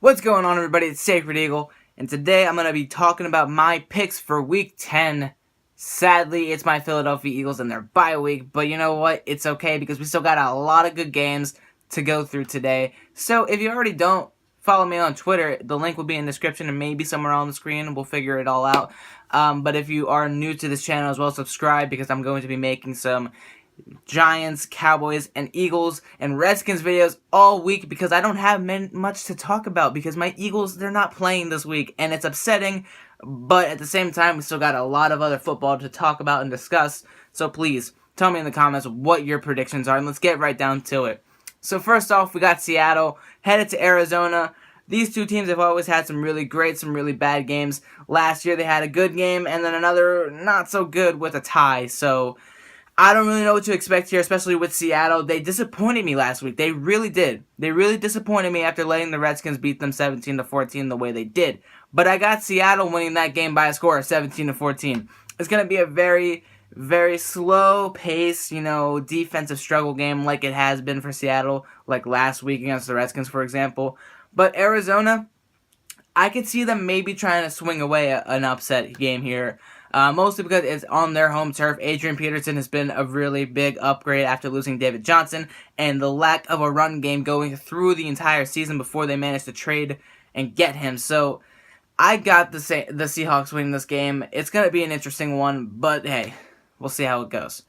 What's going on, everybody? It's Sacred Eagle, and today I'm going to be talking about my picks for Week 10. Sadly, it's my Philadelphia Eagles and their bye week, but you know what? It's okay because we still got a lot of good games to go through today. So if you already don't follow me on Twitter, the link will be in the description and maybe somewhere on the screen. We'll figure it all out. But if you are new to this channel as well, subscribe because I'm going to be making some Giants, Cowboys, and Eagles, and Redskins videos all week because I don't have much to talk about because my Eagles, they're not playing this week, and it's upsetting, but at the same time, we still got a lot of other football to talk about and discuss, so please, tell me in the comments what your predictions are, and let's get right down to it. So first off, we got Seattle, headed to Arizona. These two teams have always had some really great, some really bad games. Last year, they had a good game, and then another not so good with a tie, so I don't really know what to expect here, especially with Seattle. They disappointed me last week. They really did. They really disappointed me after letting the Redskins beat them 17-14 the way they did. But I got Seattle winning that game by a score of 17-14. It's going to be a very, very slow pace, defensive struggle game like it has been for Seattle, like last week against the Redskins, for example. But Arizona, I could see them maybe trying to swing away an upset game here. Mostly because it's on their home turf. Adrian Peterson has been a really big upgrade after losing David Johnson, and the lack of a run game going through the entire season before they managed to trade and get him. So I got the Seahawks winning this game. It's going to be an interesting one, but hey, we'll see how it goes.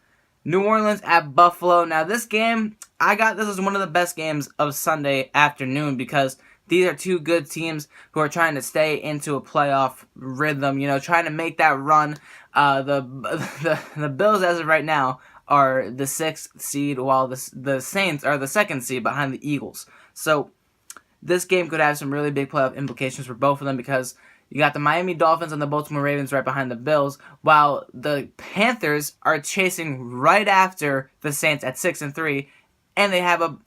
New Orleans at Buffalo. Now this game, I got this as one of the best games of Sunday afternoon because these are two good teams who are trying to stay into a playoff rhythm, trying to make that run. The Bills, as of right now, are the 6th seed, while the Saints are the 2nd seed behind the Eagles. So this game could have some really big playoff implications for both of them because you got the Miami Dolphins and the Baltimore Ravens right behind the Bills, while the Panthers are chasing right after the Saints at 6-3, and they have a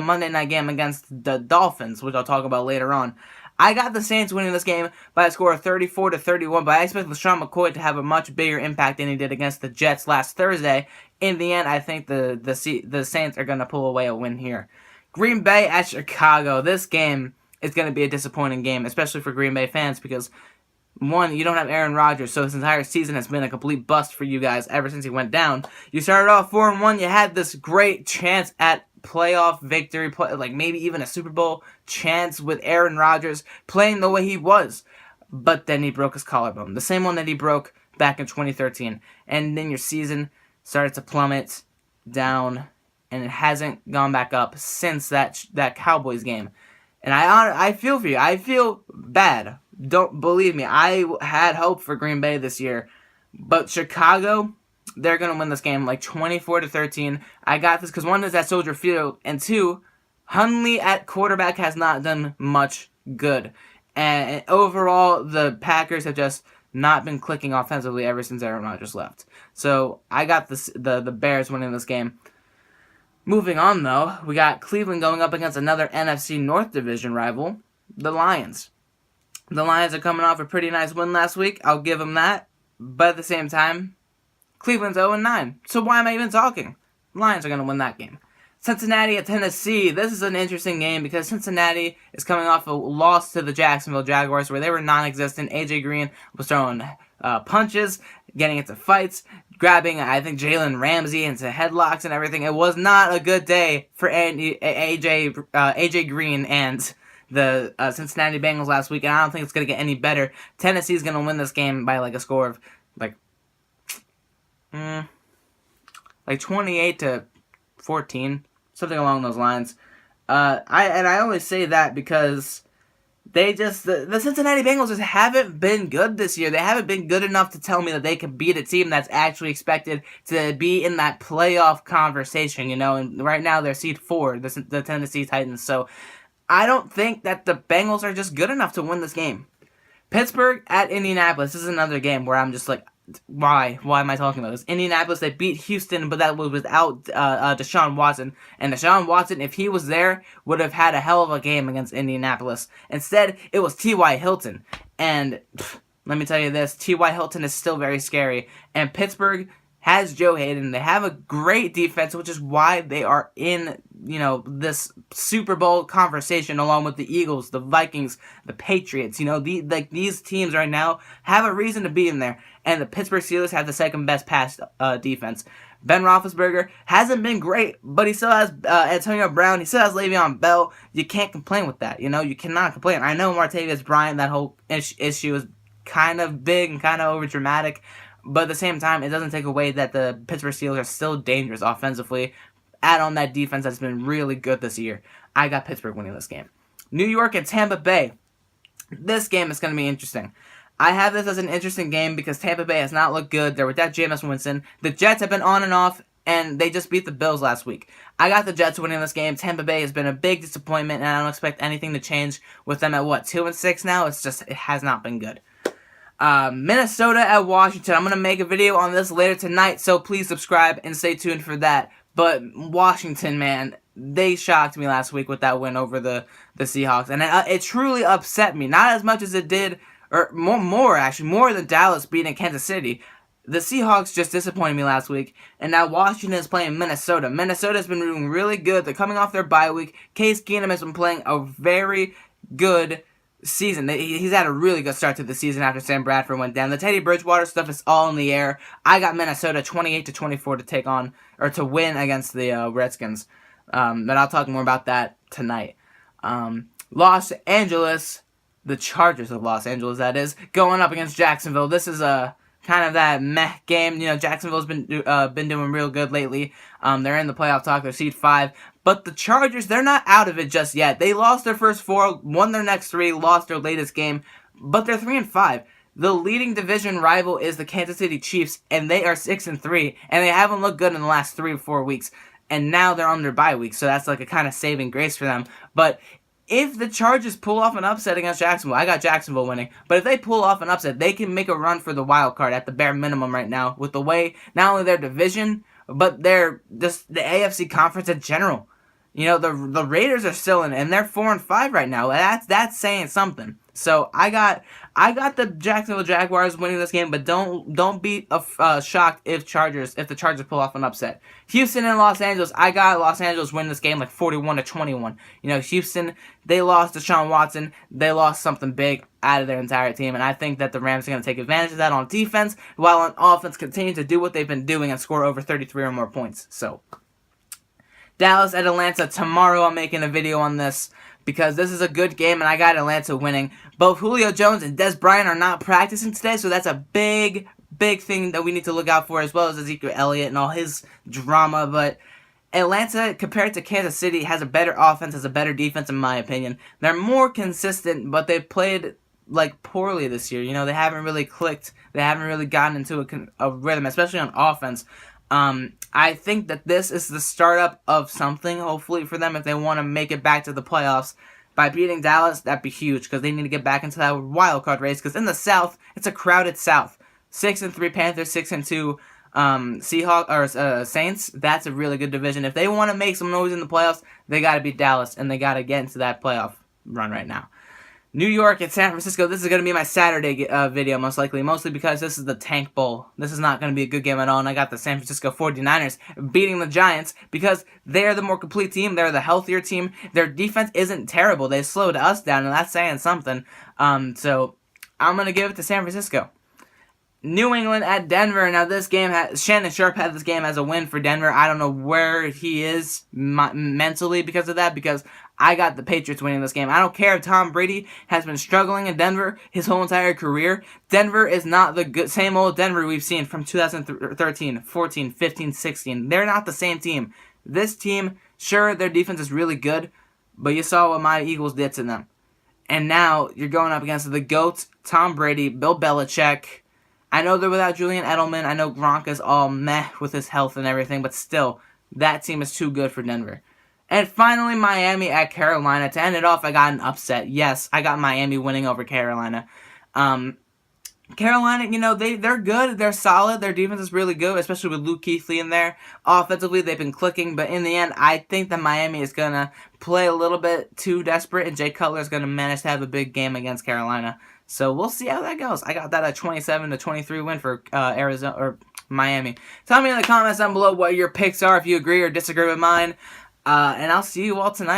Monday night game against the Dolphins, which I'll talk about later on. I got the Saints winning this game by a score of 34-31, but I expect LeSean McCoy to have a much bigger impact than he did against the Jets last Thursday. In the end, I think the Saints are going to pull away a win here. Green Bay at Chicago. This game is going to be a disappointing game, especially for Green Bay fans, because one, you don't have Aaron Rodgers, so this entire season has been a complete bust for you guys ever since he went down. You started off 4-1, you had this great chance at playoff victory, like maybe even a Super Bowl chance with Aaron Rodgers playing the way he was. But then he broke his collarbone, the same one that he broke back in 2013. And then your season started to plummet down, and it hasn't gone back up since that Cowboys game. And I feel for you. I feel bad. Don't believe me. I had hope for Green Bay this year. But Chicago, they're going to win this game like 24-13. I got this because one is at Soldier Field, and two, Hundley at quarterback has not done much good. And overall, the Packers have just not been clicking offensively ever since Aaron Rodgers left. So I got the Bears winning this game. Moving on, though, we got Cleveland going up against another NFC North Division rival, the Lions. The Lions are coming off a pretty nice win last week. I'll give them that. But at the same time, Cleveland's 0-9. So why am I even talking? Lions are going to win that game. Cincinnati at Tennessee. This is an interesting game because Cincinnati is coming off a loss to the Jacksonville Jaguars where they were non-existent. AJ Green was throwing punches, getting into fights, grabbing, I think, Jalen Ramsey into headlocks and everything. It was not a good day for AJ Green and the Cincinnati Bengals last week, and I don't think it's going to get any better. Tennessee's going to win this game by like a score of like 28-14, something along those lines. I only say that because the Cincinnati Bengals just haven't been good this year. They haven't been good enough to tell me that they can beat a team that's actually expected to be in that playoff conversation, and right now they're seed 4, the Tennessee Titans. So I don't think that the Bengals are just good enough to win this game. Pittsburgh at Indianapolis. This is another game where I'm just like, why? Why am I talking about this? Indianapolis, they beat Houston, but that was without Deshaun Watson. And Deshaun Watson, if he was there, would have had a hell of a game against Indianapolis. Instead, it was T.Y. Hilton. And let me tell you this, T.Y. Hilton is still very scary. And Pittsburgh has Joe Hayden. They have a great defense, which is why they are in, this Super Bowl conversation along with the Eagles, the Vikings, the Patriots. These teams right now have a reason to be in there. And the Pittsburgh Steelers have the second best pass defense. Ben Roethlisberger hasn't been great, but he still has Antonio Brown. He still has Le'Veon Bell. You can't complain with that. You cannot complain. I know Martavis Bryant, that whole issue is kind of big and kind of over dramatic. But at the same time, it doesn't take away that the Pittsburgh Steelers are still dangerous offensively. Add on that defense that's been really good this year. I got Pittsburgh winning this game. New York and Tampa Bay. This game is going to be interesting. I have this as an interesting game because Tampa Bay has not looked good. They're without Jameis Winston. The Jets have been on and off, and they just beat the Bills last week. I got the Jets winning this game. Tampa Bay has been a big disappointment, and I don't expect anything to change with them at 2-6 now. It has not been good. Minnesota at Washington. I'm going to make a video on this later tonight, so please subscribe and stay tuned for that. But Washington, man, they shocked me last week with that win over the Seahawks, and it truly upset me. Not as much as it did, or more than Dallas beating Kansas City. The Seahawks just disappointed me last week, and now Washington is playing Minnesota. Minnesota's been doing really good. They're coming off their bye week. Case Keenum has been playing a very good season. He's had a really good start to the season after Sam Bradford went down. The Teddy Bridgewater stuff is all in the air. I got Minnesota 28-24 to win against the Redskins. But I'll talk more about that tonight. Los Angeles, the Chargers of Los Angeles, that is, going up against Jacksonville. This is a kind of that meh game. Jacksonville's been doing real good lately. They're in the playoff talk. They're seed 5. But the Chargers, they're not out of it just yet. They lost their first 4, won their next 3, lost their latest game, but they're 3-5. The leading division rival is the Kansas City Chiefs, and they are 6-3, and they haven't looked good in the last 3 or 4 weeks. And now they're on their bye week, so that's like a kind of saving grace for them. But if the Chargers pull off an upset against Jacksonville, I got Jacksonville winning, but if they pull off an upset, they can make a run for the wild card at the bare minimum right now with the way not only their division, but they're just the AFC conference in general. The Raiders are still in, and they're 4-5 right now. That's saying something. So I got the Jacksonville Jaguars winning this game, but don't be shocked if the Chargers pull off an upset. Houston and Los Angeles, I got Los Angeles winning this game 41-21. Houston, they lost Deshaun Watson. They lost something big out of their entire team, and I think that the Rams are going to take advantage of that on defense, while on offense continue to do what they've been doing and score over 33 or more points. So Dallas at Atlanta. Tomorrow I'm making a video on this because this is a good game and I got Atlanta winning. Both Julio Jones and Dez Bryant are not practicing today, so that's a big thing that we need to look out for, as well as Ezekiel Elliott and all his drama. But Atlanta, compared to Kansas City, has a better offense, has a better defense in my opinion. They're more consistent, but they've played poorly this year. They haven't really clicked. They haven't really gotten into a rhythm, especially on offense. I think that this is the startup of something, hopefully, for them if they want to make it back to the playoffs. By beating Dallas, that'd be huge because they need to get back into that wild card race. Because in the South, it's a crowded South. 6-3 Panthers, 6-2 Seahawks or Saints. That's a really good division. If they want to make some noise in the playoffs, they got to beat Dallas and they got to get into that playoff run right now. New York and San Francisco, this is going to be my Saturday video, mostly because this is the Tank Bowl. This is not going to be a good game at all, and I got the San Francisco 49ers beating the Giants because they're the more complete team. They're the healthier team. Their defense isn't terrible. They slowed us down, and that's saying something. So I'm going to give it to San Francisco. New England at Denver. Now this game, Shannon Sharpe had this game as a win for Denver. I don't know where he is mentally because of that, because I got the Patriots winning this game. I don't care if Tom Brady has been struggling in Denver his whole entire career. Denver is not the same old Denver we've seen from 2013, 14, 15, 16. They're not the same team. This team, sure, their defense is really good, but you saw what my Eagles did to them. And now you're going up against the GOAT, Tom Brady, Bill Belichick. I know they're without Julian Edelman. I know Gronk is all meh with his health and everything, but still, that team is too good for Denver. And finally, Miami at Carolina. To end it off, I got an upset. Yes, I got Miami winning over Carolina. Carolina, they're good. They're solid. Their defense is really good, especially with Luke Kuechly in there. Offensively, they've been clicking, but in the end, I think that Miami is going to play a little bit too desperate, and Jay Cutler is going to manage to have a big game against Carolina. So we'll see how that goes. I got that a 27-23 win for Miami. Tell me in the comments down below what your picks are, if you agree or disagree with mine. And I'll see you all tonight.